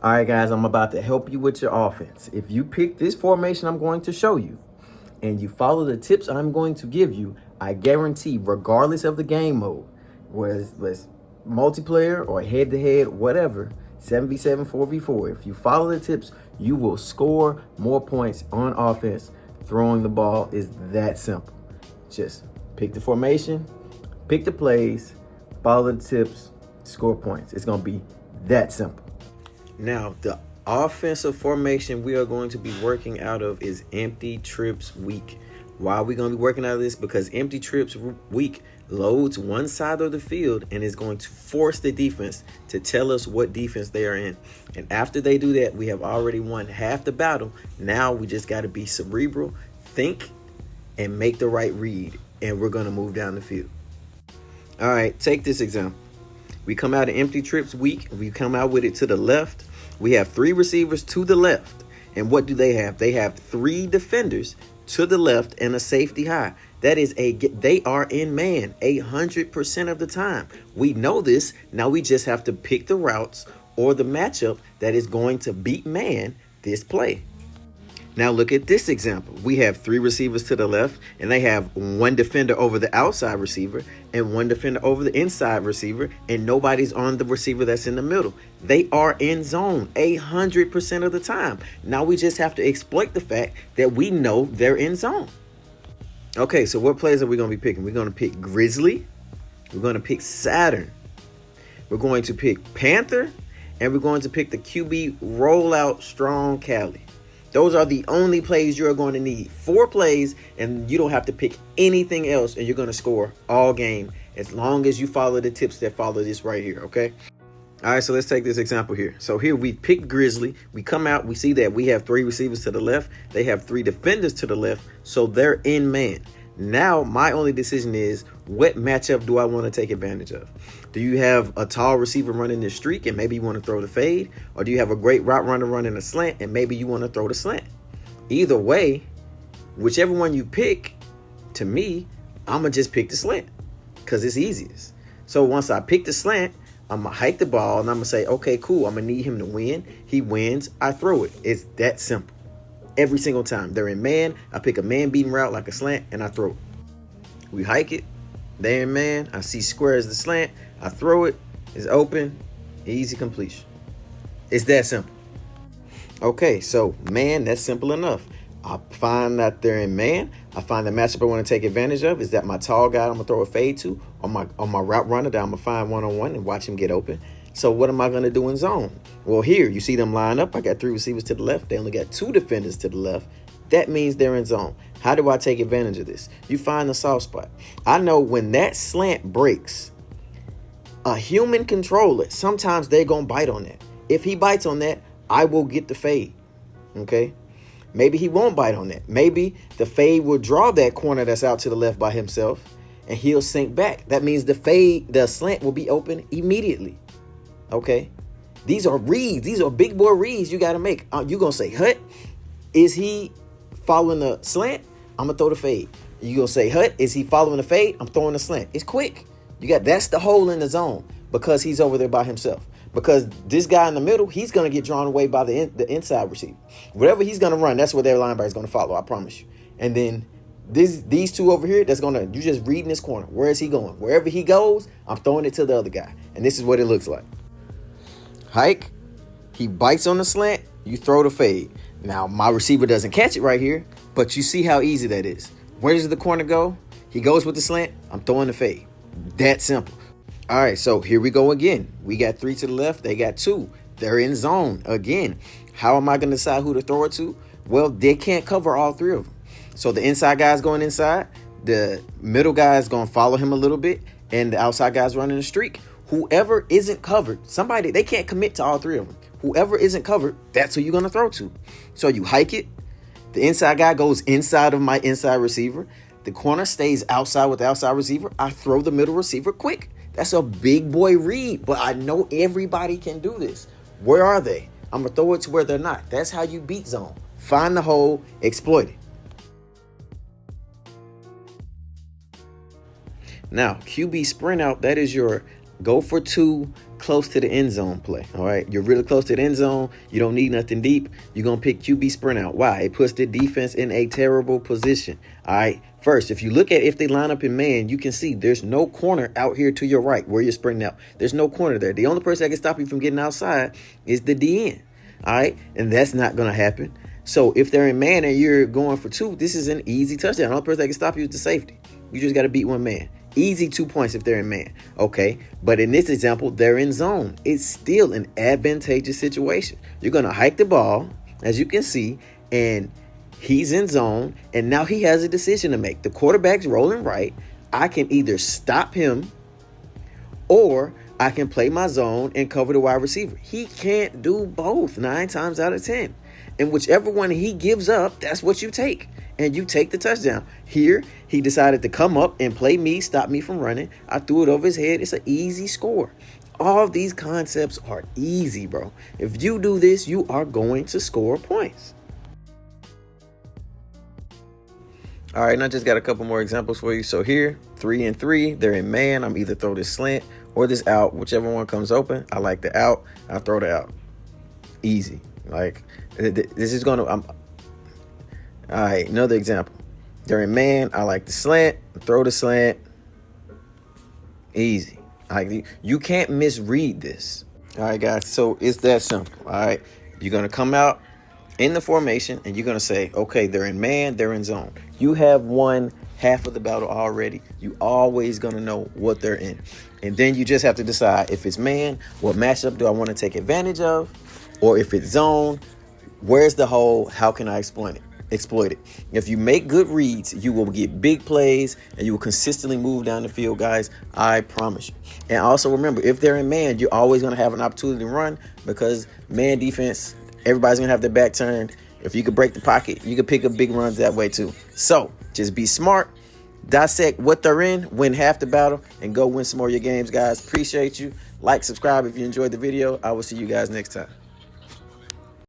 All right, guys, I'm about to help you with your offense. If you pick this formation I'm going to show you and you follow the tips I'm going to give you, I guarantee, regardless of the game mode, whether it's multiplayer or head-to-head, whatever, 7v7, 4v4, if you follow the tips, you will score more points on offense. Throwing the ball is that simple. Just pick the formation, pick the plays, follow the tips, score points. It's going to be that simple. Now, the offensive formation we are going to be working out of is empty trips week. Why are we going to be working out of this? Because empty trips week loads one side of the field and is going to force the defense to tell us what defense they are in. And after they do that, we have already won half the battle. Now we just got to be cerebral, think, and make the right read. And we're going to move down the field. All right, take this example. We come out of empty trips week. We come out with it to the left. We have 3 receivers to the left. And what do they have? They have 3 defenders to the left and a safety high. That is they are in man 100% of the time. We know this. Now we just have to pick the routes or the matchup that is going to beat man this play. Now look at this example. We have 3 receivers to the left, and they have 1 defender over the outside receiver and 1 defender over the inside receiver, and nobody's on the receiver that's in the middle. They are in zone 100% of the time. Now we just have to exploit the fact that we know they're in zone. Okay, so what plays are we going to be picking? We're going to pick Grizzly. We're going to pick Saturn. We're going to pick Panther, and we're going to pick the QB rollout strong Cali. Those are the only plays you're going to need. 4 plays, and you don't have to pick anything else, and you're going to score all game as long as you follow the tips that follow this right here, okay? All right, so let's take this example here. So here we picked Grizzly. We come out, we see that we have 3 receivers to the left. They have 3 defenders to the left, so they're in man. Now, my only decision is, what matchup do I want to take advantage of? Do you have a tall receiver running this streak and maybe you want to throw the fade? Or do you have a great route runner running a slant and maybe you want to throw the slant? Either way, whichever one you pick, to me, I'm going to just pick the slant because it's easiest. So once I pick the slant, I'm going to hike the ball and I'm going to say, okay, cool, I'm going to need him to win. He wins, I throw it. It's that simple. Every single time. They're in man, I pick a man-beating route like a slant, and I throw it. We hike it. They're in man. I see square as the slant. I throw it. It's open. Easy completion. It's that simple. Okay, so man, that's simple enough. I find that they're in man. I find the matchup I want to take advantage of is that my tall guy I'm going to throw a fade to on my route runner that I'm going to find one-on-one and watch him get open. So what am I going to do in zone? Well, here, you see them line up. I got 3 receivers to the left. They only got 2 defenders to the left. That means they're in zone. How do I take advantage of this? You find the soft spot. I know when that slant breaks, a human controller, sometimes they're going to bite on that. If he bites on that, I will get the fade. Okay? Maybe he won't bite on that. Maybe the fade will draw that corner that's out to the left by himself, and he'll sink back. That means the slant will be open immediately. Okay, these are reads. These are big boy reads you got to make. You're going to say, Hut, is he following the slant? I'm going to throw the fade. You're going to say, Hut, is he following the fade? I'm throwing the slant. It's quick. That's the hole in the zone because he's over there by himself. Because this guy in the middle, he's going to get drawn away by the inside receiver. Whatever he's going to run, that's what their linebacker is going to follow, I promise you. And then these 2 over here, you just read in this corner. Where is he going? Wherever he goes, I'm throwing it to the other guy. And this is what it looks like. Hike, he bites on the slant, you throw the fade. Now, my receiver doesn't catch it right here, but you see how easy that is. Where does the corner go? He goes with the slant, I'm throwing the fade. That simple. All right, so here we go again. We got 3 to the left, they got 2. They're in zone again. How am I going to decide who to throw it to? Well, they can't cover all 3 of them. So the inside guy's going inside, the middle guy is going to follow him a little bit, and the outside guy's running a streak. Whoever isn't covered, they can't commit to all 3 of them. Whoever isn't covered, that's who you're going to throw to. So you hike it. The inside guy goes inside of my inside receiver. The corner stays outside with the outside receiver. I throw the middle receiver quick. That's a big boy read, but I know everybody can do this. Where are they? I'm going to throw it to where they're not. That's how you beat zone. Find the hole, exploit it. Now, QB sprint out, that is your go for 2, close to the end zone play. All right, you're really close to the end zone. You don't need nothing deep. You're gonna pick QB sprint out. Why? It puts the defense in a terrible position. All right. First, if you look at if they line up in man, you can see there's no corner out here to your right where you're sprinting out. There's no corner there. The only person that can stop you from getting outside is the DN. All right, and that's not gonna happen. So if they're in man and you're going for 2, this is an easy touchdown. The only person that can stop you is the safety. You just got to beat one man. Easy 2 points if they're in man. Okay. But in this example, they're in zone. It's still an advantageous situation. You're going to hike the ball, as you can see, and he's in zone. And now he has a decision to make. The quarterback's rolling right. I can either stop him or I can play my zone and cover the wide receiver. He can't do both 9 times out of 10. And whichever one he gives up, that's what you take. And you take the touchdown. Here, he decided to come up and play me, stop me from running. I threw it over his head. It's an easy score. All of these concepts are easy, bro. If you do this, you are going to score points. All right, and I just got a couple more examples for you. So here, 3 and 3, they're in man. I'm either throw this slant or this out. Whichever one comes open, I like the out. I throw the out. Easy. Like, this is going to... all right, another example. They're in man. I like the slant. Throw the slant. Easy. Like, you can't misread this. All right, guys. So it's that simple. All right. You're going to come out in the formation and you're going to say, okay, they're in man. They're in zone. You have won half of the battle already. You always going to know what they're in. And then you just have to decide if it's man, what matchup do I want to take advantage of? Or if it's zone, where's the hole? How can I exploit it? If you make good reads, you will get big plays and you will consistently move down the field, guys. I promise you. And also remember, if they're in man, you're always going to have an opportunity to run because man defense, everybody's going to have their back turned. If you could break the pocket, you could pick up big runs that way too. So just be smart, dissect what they're in, win half the battle, and go win some more of your games, guys. Appreciate you. Like, subscribe if you enjoyed the video. I will see you guys next time.